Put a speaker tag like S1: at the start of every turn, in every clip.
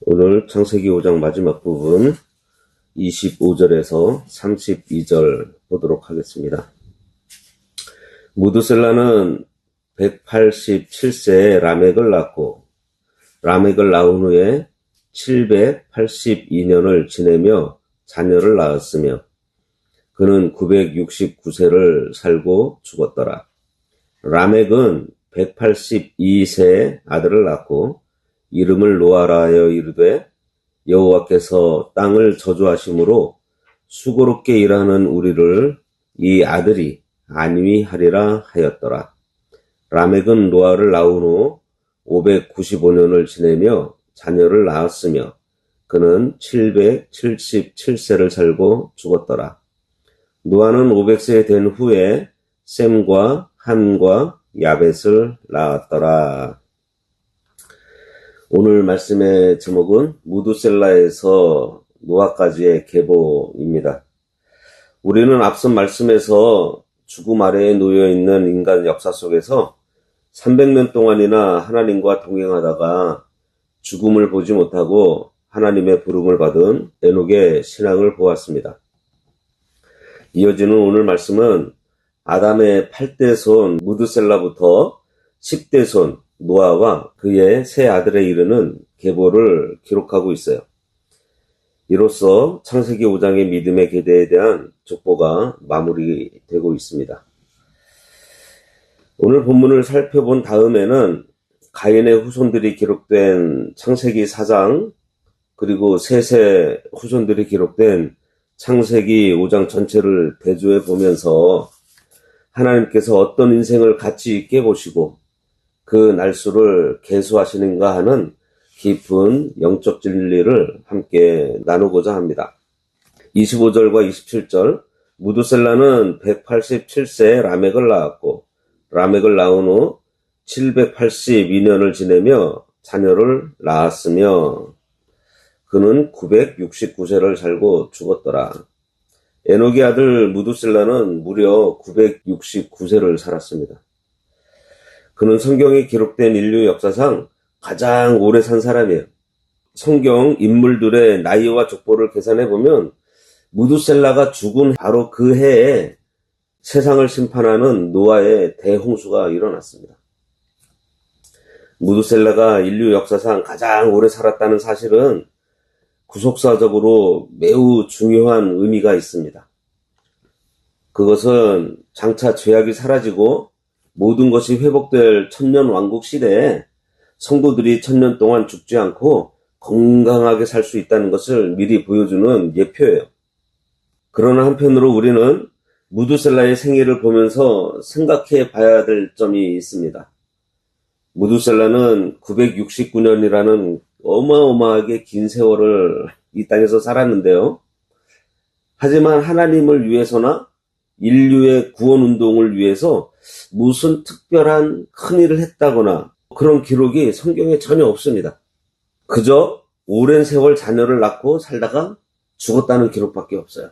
S1: 오늘 창세기 5장 마지막 부분 25절에서 32절 보도록 하겠습니다. 무드셀라는 187세에 라멕을 낳고 라멕을 낳은 후에 782년을 지내며 자녀를 낳았으며 그는 969세를 살고 죽었더라. 라멕은 182세에 아들을 낳고 이름을 노아라 하여 이르되 여호와께서 땅을 저주하심으로 수고롭게 일하는 우리를 이 아들이 안위하리라 하였더라. 라멕은 노아를 낳은 후 595년을 지내며 자녀를 낳았으며 그는 777세를 살고 죽었더라. 노아는 500세 된 후에 셈과 함과 야벳을 낳았더라. 오늘 말씀의 제목은 무드셀라에서 노아까지의 계보입니다. 우리는 앞선 말씀에서 죽음 아래에 놓여있는 인간 역사 속에서 300년 동안이나 하나님과 동행하다가 죽음을 보지 못하고 하나님의 부름을 받은 에녹의 신앙을 보았습니다. 이어지는 오늘 말씀은 아담의 8대 손 무드셀라부터 10대 손 노아와 그의 세 아들에 이르는 계보를 기록하고 있어요. 이로써 창세기 5장의 믿음의 계대에 대한 족보가 마무리되고 있습니다. 오늘 본문을 살펴본 다음에는 가인의 후손들이 기록된 창세기 4장 그리고 셋의 후손들이 기록된 창세기 5장 전체를 대조해 보면서 하나님께서 어떤 인생을 가치 있게 보시고 그 날수를 계수하시는가 하는 깊은 영적 진리를 함께 나누고자 합니다. 25절과 27절 무드셀라는 187세에 라멕을 낳았고 라멕을 낳은 후 782년을 지내며 자녀를 낳았으며 그는 969세를 살고 죽었더라. 에녹의 아들 무드셀라는 무려 969세를 살았습니다. 그는 성경에 기록된 인류 역사상 가장 오래 산 사람이에요. 성경 인물들의 나이와 족보를 계산해보면 무드셀라가 죽은 바로 그 해에 세상을 심판하는 노아의 대홍수가 일어났습니다. 무드셀라가 인류 역사상 가장 오래 살았다는 사실은 구속사적으로 매우 중요한 의미가 있습니다. 그것은 장차 죄악이 사라지고 모든 것이 회복될 천년 왕국 시대에 성도들이 천년 동안 죽지 않고 건강하게 살 수 있다는 것을 미리 보여주는 예표예요. 그러나 한편으로 우리는 무드셀라의 생애를 보면서 생각해 봐야 될 점이 있습니다. 무드셀라는 969년이라는 어마어마하게 긴 세월을 이 땅에서 살았는데요. 하지만 하나님을 위해서나 인류의 구원운동을 위해서 무슨 특별한 큰일을 했다거나 그런 기록이 성경에 전혀 없습니다. 그저 오랜 세월 자녀를 낳고 살다가 죽었다는 기록밖에 없어요.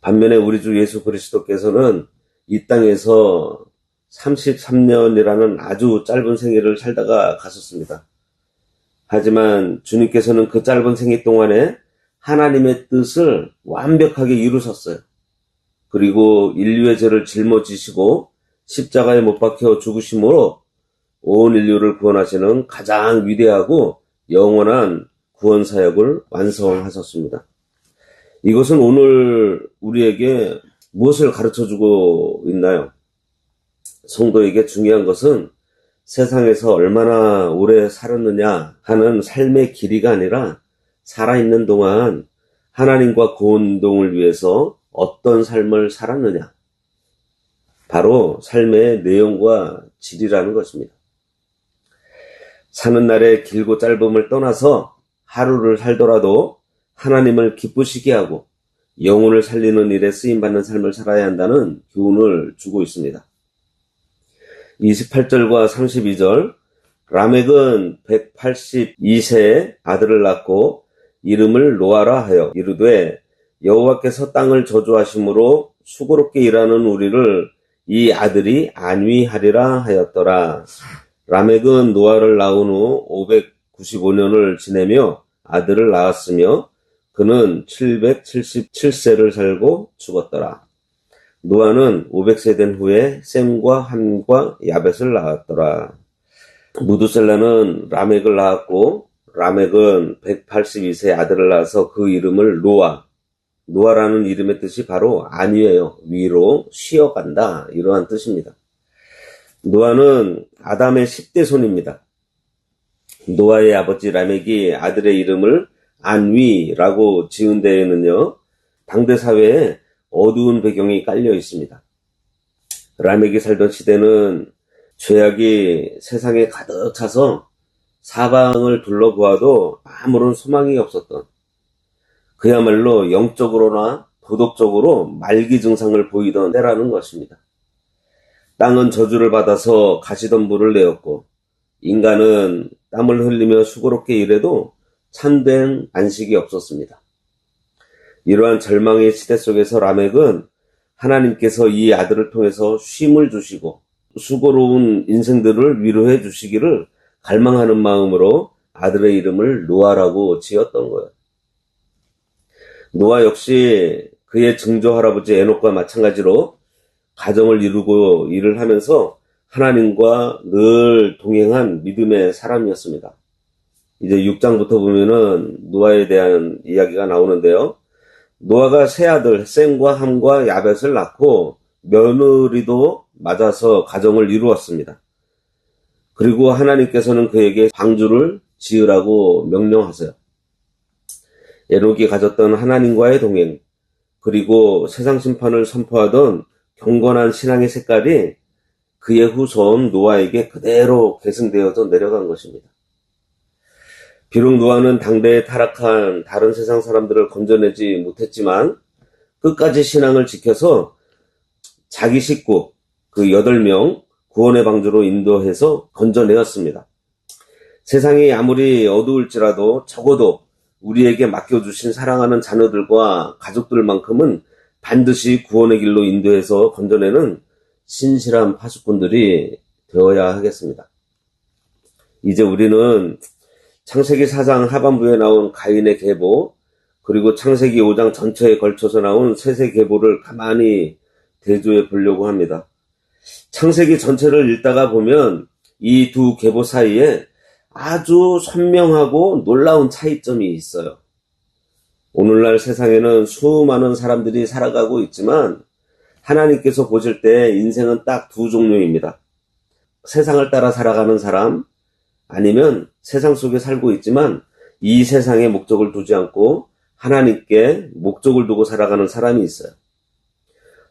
S1: 반면에 우리 주 예수 그리스도께서는 이 땅에서 33년이라는 아주 짧은 생애를 살다가 가셨습니다. 하지만 주님께서는 그 짧은 생애 동안에 하나님의 뜻을 완벽하게 이루셨어요. 그리고 인류의 죄를 짊어지시고 십자가에 못 박혀 죽으심으로 온 인류를 구원하시는 가장 위대하고 영원한 구원 사역을 완성하셨습니다. 이것은 오늘 우리에게 무엇을 가르쳐주고 있나요? 성도에게 중요한 것은 세상에서 얼마나 오래 살았느냐 하는 삶의 길이가 아니라 살아있는 동안 하나님과 구원운동을 위해서 어떤 삶을 살았느냐. 바로 삶의 내용과 질이라는 것입니다. 사는 날의 길고 짧음을 떠나서 하루를 살더라도 하나님을 기쁘시게 하고 영혼을 살리는 일에 쓰임받는 삶을 살아야 한다는 교훈을 주고 있습니다. 28절과 32절 라멕은 182세에 아들을 낳고 이름을 노아라 하여 이르되 여호와께서 땅을 저주하심으로 수고롭게 일하는 우리를 이 아들이 안위하리라 하였더라. 라멕은 노아를 낳은 후 95년을 지내며 아들을 낳았으며 그는 777세를 살고 죽었더라. 노아는 500세 된 후에 셈과 함과 야벳을 낳았더라. 무두셀라는 라멕을 낳았고 라멕은 182세 아들을 낳아서 그 이름을 노아라는 이름의 뜻이 바로 안위예요. 위로 쉬어간다, 이러한 뜻입니다. 노아는 아담의 10대 손입니다. 노아의 아버지 라멕이 아들의 이름을 안위라고 지은 데에는요, 당대 사회에 어두운 배경이 깔려 있습니다. 라멕이 살던 시대는 죄악이 세상에 가득 차서 사방을 둘러보아도 아무런 소망이 없었던, 그야말로 영적으로나 도덕적으로 말기 증상을 보이던 때라는 것입니다. 땅은 저주를 받아서 가시덤불을 내었고 인간은 땀을 흘리며 수고롭게 일해도 참된 안식이 없었습니다. 이러한 절망의 시대 속에서 라멕은 하나님께서 이 아들을 통해서 쉼을 주시고 수고로운 인생들을 위로해 주시기를 갈망하는 마음으로 아들의 이름을 노아라고 지었던 거예요. 노아 역시 그의 증조 할아버지 에녹과 마찬가지로 가정을 이루고 일을 하면서 하나님과 늘 동행한 믿음의 사람이었습니다. 이제 6장부터 보면은 노아에 대한 이야기가 나오는데요. 노아가 세 아들 셈과 함과 야벳을 낳고 며느리도 맞아서 가정을 이루었습니다. 그리고 하나님께서는 그에게 방주를 지으라고 명령하세요. 에녹이 가졌던 하나님과의 동행, 그리고 세상 심판을 선포하던 경건한 신앙의 색깔이 그의 후손 노아에게 그대로 계승되어서 내려간 것입니다. 비록 노아는 당대에 타락한 다른 세상 사람들을 건져내지 못했지만 끝까지 신앙을 지켜서 자기 식구 그 8명 구원의 방주로 인도해서 건져내었습니다. 세상이 아무리 어두울지라도 적어도 우리에게 맡겨주신 사랑하는 자녀들과 가족들만큼은 반드시 구원의 길로 인도해서 건져내는 신실한 파수꾼들이 되어야 하겠습니다. 이제 우리는 창세기 4장 하반부에 나온 가인의 계보, 그리고 창세기 5장 전체에 걸쳐서 나온 셋의 계보를 가만히 대조해 보려고 합니다. 창세기 전체를 읽다가 보면 이 두 계보 사이에 아주 선명하고 놀라운 차이점이 있어요. 오늘날 세상에는 수많은 사람들이 살아가고 있지만 하나님께서 보실 때 인생은 딱 두 종류입니다. 세상을 따라 살아가는 사람, 아니면 세상 속에 살고 있지만 이 세상에 목적을 두지 않고 하나님께 목적을 두고 살아가는 사람이 있어요.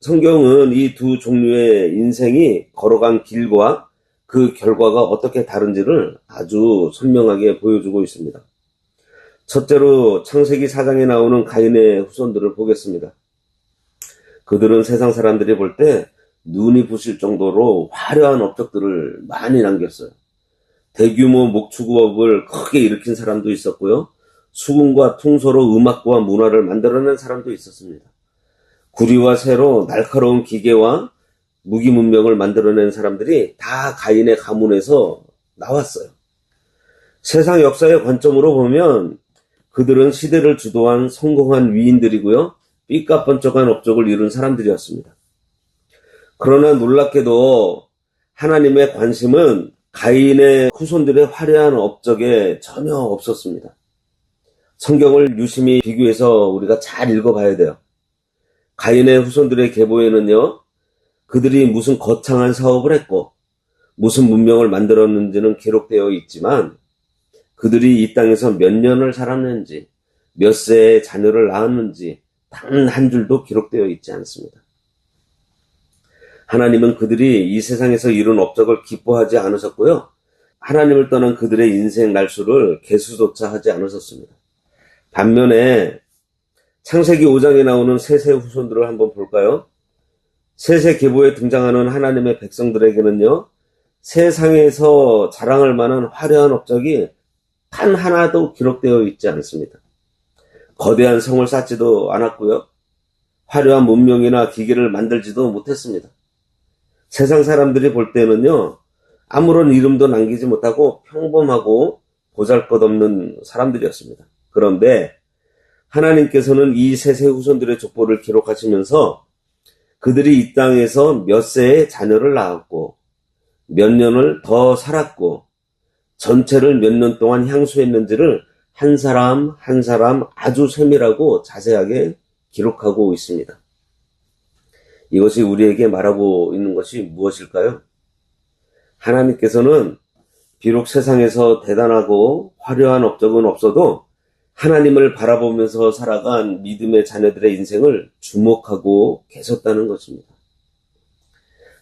S1: 성경은 이 두 종류의 인생이 걸어간 길과 그 결과가 어떻게 다른지를 아주 선명하게 보여주고 있습니다. 첫째로 창세기 4장에 나오는 가인의 후손들을 보겠습니다. 그들은 세상 사람들이 볼 때 눈이 부실 정도로 화려한 업적들을 많이 남겼어요. 대규모 목축업을 크게 일으킨 사람도 있었고요. 수금과 퉁소로 음악과 문화를 만들어낸 사람도 있었습니다. 구리와 쇠로 날카로운 기계와 무기 문명을 만들어낸 사람들이 다 가인의 가문에서 나왔어요. 세상 역사의 관점으로 보면 그들은 시대를 주도한 성공한 위인들이고요. 삐까뻔쩍한 업적을 이룬 사람들이었습니다. 그러나 놀랍게도 하나님의 관심은 가인의 후손들의 화려한 업적에 전혀 없었습니다. 성경을 유심히 비교해서 우리가 잘 읽어봐야 돼요. 가인의 후손들의 계보에는요, 그들이 무슨 거창한 사업을 했고 무슨 문명을 만들었는지는 기록되어 있지만 그들이 이 땅에서 몇 년을 살았는지 몇 세의 자녀를 낳았는지 단 한 줄도 기록되어 있지 않습니다. 하나님은 그들이 이 세상에서 이룬 업적을 기뻐하지 않으셨고요. 하나님을 떠난 그들의 인생 날수를 계수조차 하지 않으셨습니다. 반면에 창세기 5장에 나오는 셋의 후손들을 한번 볼까요? 셋의 계보에 등장하는 하나님의 백성들에게는요, 세상에서 자랑할 만한 화려한 업적이 단 하나도 기록되어 있지 않습니다. 거대한 성을 쌓지도 않았고요. 화려한 문명이나 기계를 만들지도 못했습니다. 세상 사람들이 볼 때는요, 아무런 이름도 남기지 못하고 평범하고 보잘것없는 사람들이었습니다. 그런데 하나님께서는 이 셋의 후손들의 족보를 기록하시면서 그들이 이 땅에서 몇 세의 자녀를 낳았고 몇 년을 더 살았고 전체를 몇 년 동안 향수했는지를 한 사람 한 사람 아주 세밀하고 자세하게 기록하고 있습니다. 이것이 우리에게 말하고 있는 것이 무엇일까요? 하나님께서는 비록 세상에서 대단하고 화려한 업적은 없어도 하나님을 바라보면서 살아간 믿음의 자녀들의 인생을 주목하고 계셨다는 것입니다.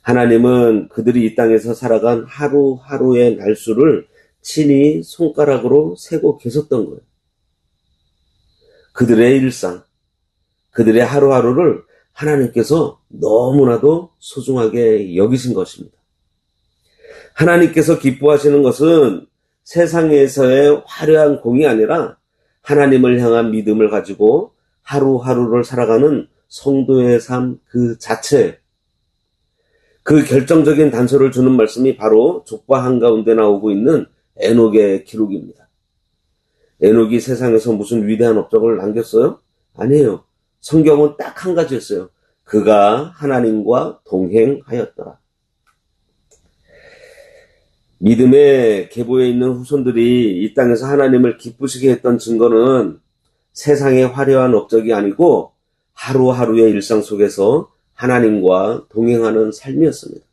S1: 하나님은 그들이 이 땅에서 살아간 하루하루의 날수를 친히 손가락으로 세고 계셨던 거예요. 그들의 일상, 그들의 하루하루를 하나님께서 너무나도 소중하게 여기신 것입니다. 하나님께서 기뻐하시는 것은 세상에서의 화려한 공이 아니라 하나님을 향한 믿음을 가지고 하루하루를 살아가는 성도의 삶 그 자체, 그 결정적인 단서를 주는 말씀이 바로 족보 한가운데 나오고 있는 에녹의 기록입니다. 에녹이 세상에서 무슨 위대한 업적을 남겼어요? 아니에요. 성경은 딱 한 가지였어요. 그가 하나님과 동행하였더라. 믿음의 계보에 있는 후손들이 이 땅에서 하나님을 기쁘시게 했던 증거는 세상의 화려한 업적이 아니고 하루하루의 일상 속에서 하나님과 동행하는 삶이었습니다.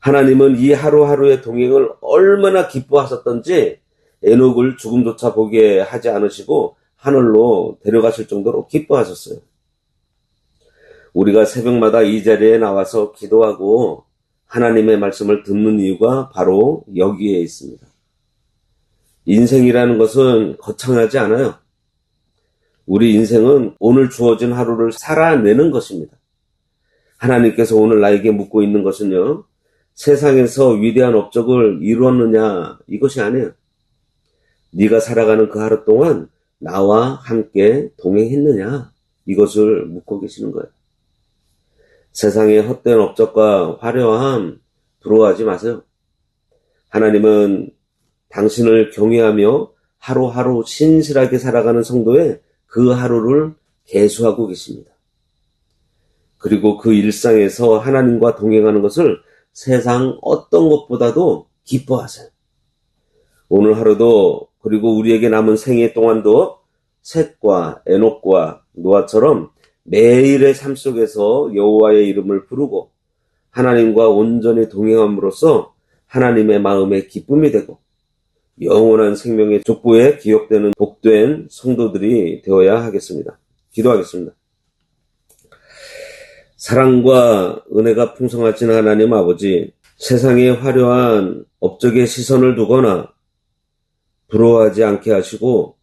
S1: 하나님은 이 하루하루의 동행을 얼마나 기뻐하셨던지 에녹을 죽음조차 보게 하지 않으시고 하늘로 데려가실 정도로 기뻐하셨어요. 우리가 새벽마다 이 자리에 나와서 기도하고 하나님의 말씀을 듣는 이유가 바로 여기에 있습니다. 인생이라는 것은 거창하지 않아요. 우리 인생은 오늘 주어진 하루를 살아내는 것입니다. 하나님께서 오늘 나에게 묻고 있는 것은요, 세상에서 위대한 업적을 이루었느냐 이것이 아니에요. 네가 살아가는 그 하루 동안 나와 함께 동행했느냐 이것을 묻고 계시는 거예요. 세상의 헛된 업적과 화려함 부러워하지 마세요. 하나님은 당신을 경외하며 하루하루 신실하게 살아가는 성도의 그 하루를 계수하고 계십니다. 그리고 그 일상에서 하나님과 동행하는 것을 세상 어떤 것보다도 기뻐하세요. 오늘 하루도 그리고 우리에게 남은 생애 동안도 셋과 에녹과 노아처럼 매일의 삶 속에서 여호와의 이름을 부르고 하나님과 온전히 동행함으로써 하나님의 마음에 기쁨이 되고 영원한 생명의 족보에 기억되는 복된 성도들이 되어야 하겠습니다. 기도하겠습니다. 사랑과 은혜가 풍성하신 하나님 아버지, 세상의 화려한 업적에 시선을 두거나 부러워하지 않게 하시고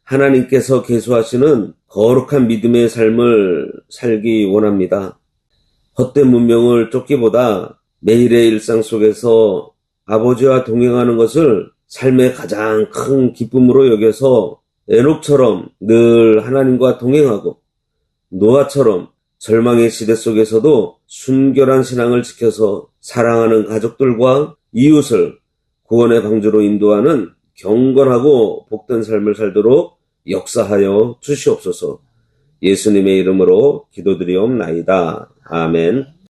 S1: 하나님께서 계수하시는 거룩한 믿음의 삶을 살기 원합니다. 헛된 문명을 쫓기보다 매일의 일상 속에서 아버지와 동행하는 것을 삶의 가장 큰 기쁨으로 여겨서 에녹처럼 늘 하나님과 동행하고 노아처럼 절망의 시대 속에서도 순결한 신앙을 지켜서 사랑하는 가족들과 이웃을 구원의 방주로 인도하는 경건하고 복된 삶을 살도록 역사하여 주시옵소서. 예수님의 이름으로 기도드리옵나이다. 아멘.